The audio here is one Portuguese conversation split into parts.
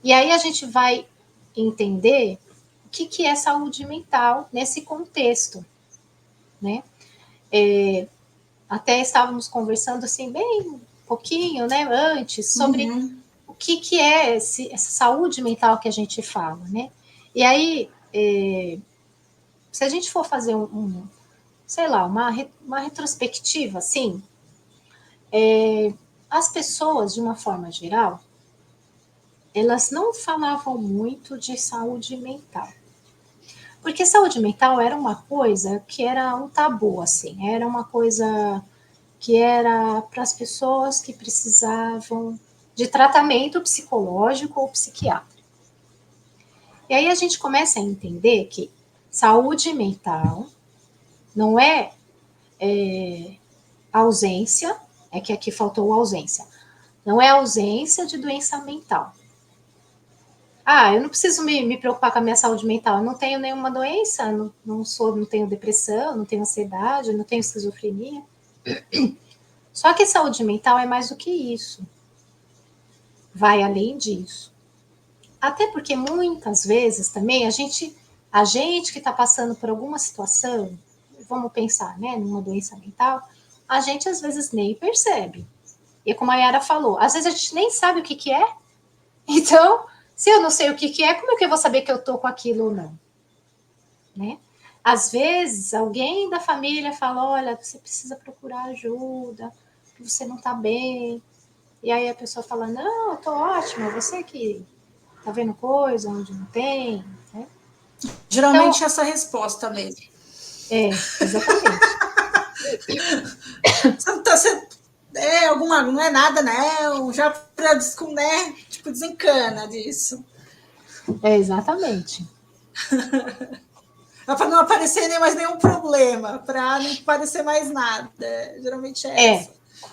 E aí a gente vai entender o que é saúde mental nesse contexto, né? Até estávamos conversando assim bem pouquinho, né, antes, sobre o que é essa saúde mental que a gente fala, né? E aí, se a gente for fazer sei lá, uma retrospectiva, assim, as pessoas, de uma forma geral, elas não falavam muito de saúde mental. Porque saúde mental era uma coisa que era um tabu, assim, era uma coisa que era para as pessoas que precisavam de tratamento psicológico ou psiquiátrico. E aí a gente começa a entender que saúde mental não é ausência, é que aqui faltou ausência, não é ausência de doença mental. Ah, eu não preciso me preocupar com a minha saúde mental, eu não tenho nenhuma doença, não tenho depressão, não tenho ansiedade, não tenho esquizofrenia. Só que saúde mental é mais do que isso. Vai além disso. Até porque muitas vezes também a gente que está passando por alguma situação, vamos pensar, né, numa doença mental, a gente às vezes nem percebe. E como a Yara falou, às vezes a gente nem sabe o que é. Então, se eu não sei o que é, como é que eu vou saber que eu tô com aquilo ou não? Né? Às vezes, alguém da família fala, olha, você precisa procurar ajuda, você não tá bem. E aí a pessoa fala, não, eu tô ótima, você que tá vendo coisa onde não tem, né? Geralmente Então, essa resposta mesmo. exatamente. Você não tá sendo. Alguma, não é nada, não. Já pra, né? Tipo, desencana disso. Exatamente. Para não aparecer nem mais nenhum problema, para não aparecer mais nada. Geralmente é essa.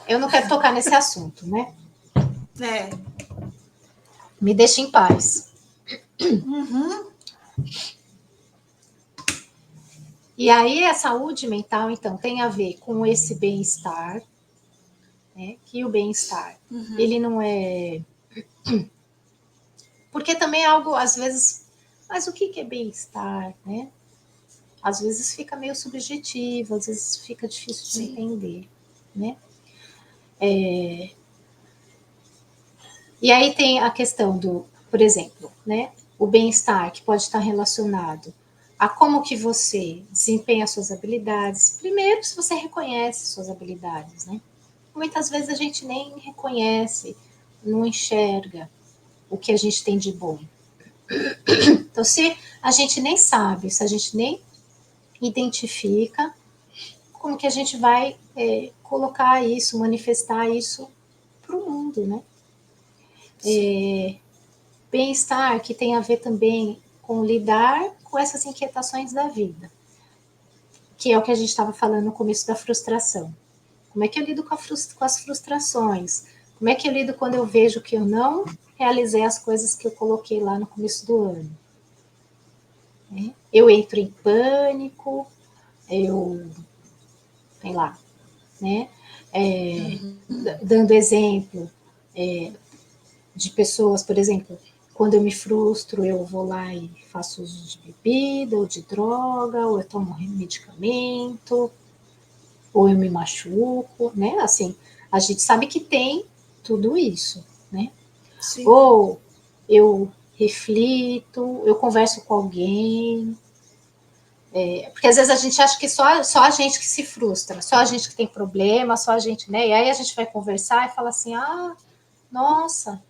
Eu não quero tocar nesse assunto, né? É. Me deixa em paz. Uhum. E aí a saúde mental, então, tem a ver com esse bem-estar, né? Que o bem-estar, ele não é... Porque também é algo, às vezes... Mas o que é bem-estar, né? Às vezes fica meio subjetivo, às vezes fica difícil de Sim. entender, né? E aí tem a questão do, por exemplo, né? O bem-estar que pode estar relacionado a como que você desempenha suas habilidades. Primeiro, se você reconhece suas habilidades, né? Muitas vezes a gente nem reconhece, não enxerga o que a gente tem de bom. Então, se a gente nem sabe, se a gente nem identifica, como que a gente vai colocar isso, manifestar isso para o mundo, né? Bem-estar que tem a ver também com lidar com essas inquietações da vida, que é o que a gente estava falando no começo da frustração. Como é que eu lido com as frustrações? Como é que eu lido quando eu vejo que eu não realizei as coisas que eu coloquei lá no começo do ano? Eu entro em pânico, sei lá, né? Dando exemplo de pessoas, por exemplo, quando eu me frustro, eu vou lá e faço uso de bebida, ou de droga, ou eu tomo medicamento, ou eu me machuco, né? Assim, a gente sabe que tem tudo isso, né? Sim. Ou eu reflito, eu converso com alguém, porque às vezes a gente acha que só a gente que se frustra, só a gente que tem problema, só a gente, né? E aí a gente vai conversar e fala assim, nossa,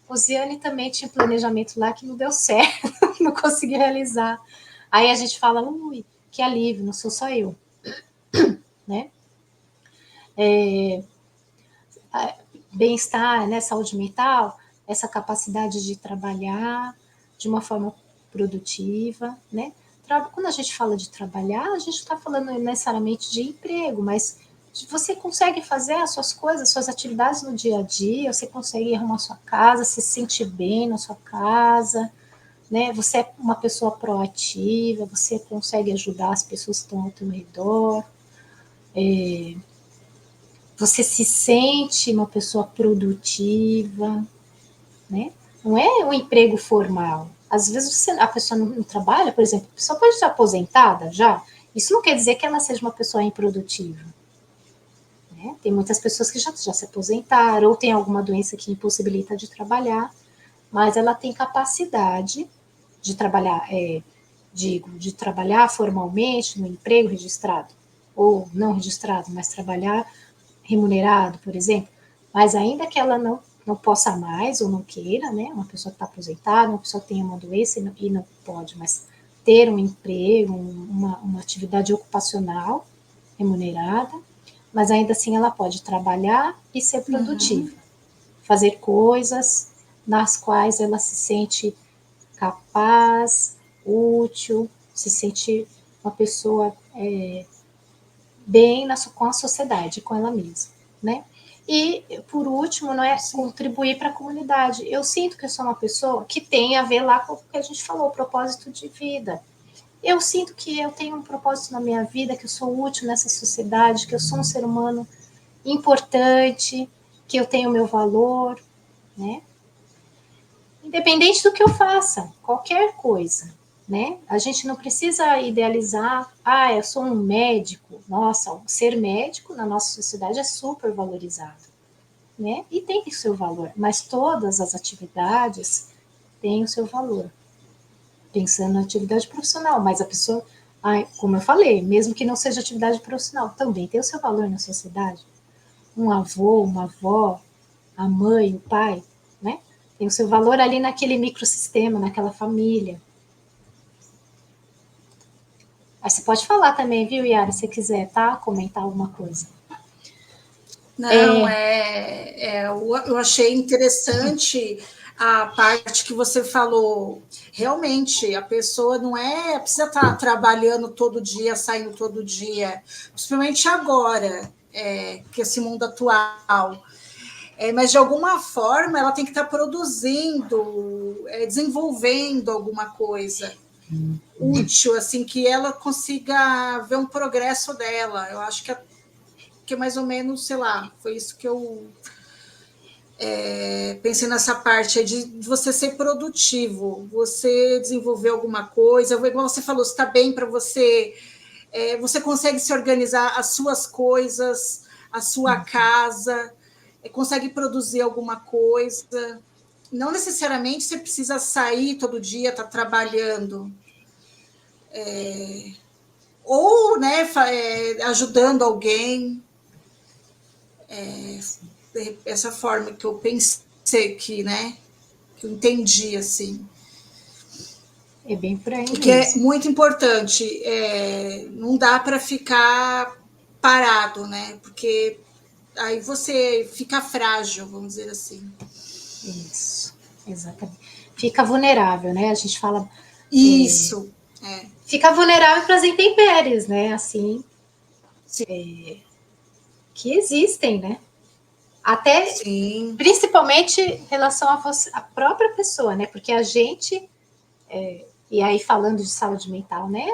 Rosiane também tinha um planejamento lá que não deu certo, não consegui realizar. Aí a gente fala, ui, que alívio, não sou só eu, né? Bem-estar, né, saúde mental, essa capacidade de trabalhar de uma forma produtiva, né? Quando a gente fala de trabalhar, a gente está falando necessariamente de emprego, mas você consegue fazer as suas coisas, suas atividades no dia a dia, você consegue arrumar sua casa, se sentir bem na sua casa, né? Você é uma pessoa proativa, você consegue ajudar as pessoas que estão ao teu redor, você se sente uma pessoa produtiva, né? Não é um emprego formal. Às vezes a pessoa não trabalha, por exemplo, a pessoa pode estar aposentada já. Isso não quer dizer que ela seja uma pessoa improdutiva. Né? Tem muitas pessoas que já se aposentaram ou tem alguma doença que impossibilita de trabalhar, mas ela tem capacidade de trabalhar, de trabalhar formalmente no emprego registrado, ou não registrado, mas trabalhar remunerado, por exemplo, mas ainda que ela não possa mais ou não queira, né? Uma pessoa que está aposentada, uma pessoa que tem uma doença e não pode mais ter um emprego, uma atividade ocupacional remunerada, mas ainda assim ela pode trabalhar e ser produtiva, fazer coisas nas quais ela se sente capaz, útil, se sente uma pessoa bem com a sociedade, com ela mesma, né? E, por último, não é contribuir para a comunidade. Eu sinto que eu sou uma pessoa que tem a ver lá com o que a gente falou, o propósito de vida. Eu sinto que eu tenho um propósito na minha vida, que eu sou útil nessa sociedade, que eu sou um ser humano importante, que eu tenho meu valor, né? Independente do que eu faça, qualquer coisa, né? A gente não precisa idealizar, eu sou um médico. Nossa, ser médico na nossa sociedade é super valorizado, né? E tem o seu valor, mas todas as atividades têm o seu valor. Pensando na atividade profissional, mas a pessoa, como eu falei, mesmo que não seja atividade profissional, também tem o seu valor na sociedade. Um avô, uma avó, a mãe, o pai, né? Tem o seu valor ali naquele microsistema, naquela família. Aí você pode falar também, viu, Yara, se quiser, tá? Comentar alguma coisa. Não, eu achei interessante a parte que você falou. Realmente, a pessoa não precisa estar trabalhando todo dia, saindo todo dia, principalmente agora, que esse mundo atual. Mas de alguma forma ela tem que estar produzindo, desenvolvendo alguma coisa útil, assim, que ela consiga ver um progresso dela. Eu acho que é mais ou menos, sei lá, foi isso que eu pensei nessa parte de você ser produtivo, você desenvolver alguma coisa, igual você falou, está bem para você, você consegue se organizar as suas coisas, a sua casa, consegue produzir alguma coisa. Não necessariamente você precisa sair todo dia, estar trabalhando. Ou, né, ajudando alguém. Essa forma que eu pensei que, né, que eu entendi, assim. É bem por aí Que é mesmo. muito importante. Não dá para ficar parado, né? Porque aí você fica frágil, vamos dizer assim. Isso, exatamente. Fica vulnerável, né? A gente fala. Isso. Fica vulnerável para as intempéries, né? Assim, que existem, né? Até, Sim. principalmente em relação a própria pessoa, né? Porque a gente, e aí falando de saúde mental, né?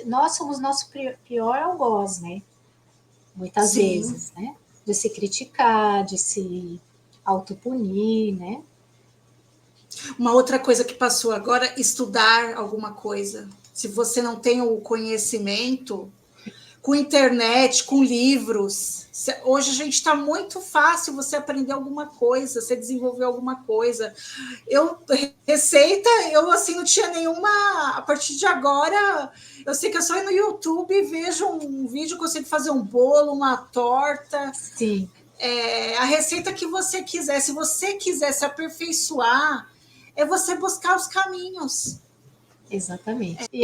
Nós somos nosso pior algoz, né? Muitas Sim. vezes, né? De se criticar, de se autopunir, né? Uma outra coisa que passou agora, estudar alguma coisa. Se você não tem o conhecimento, com internet, com livros. Hoje a gente está muito fácil você aprender alguma coisa, você desenvolver alguma coisa. Receita, eu assim não tinha nenhuma. A partir de agora, eu sei que é só ir no YouTube e vejo um vídeo, consigo fazer um bolo, uma torta. Sim. A receita que você quiser. Se você quiser se aperfeiçoar, é você buscar os caminhos. Exatamente.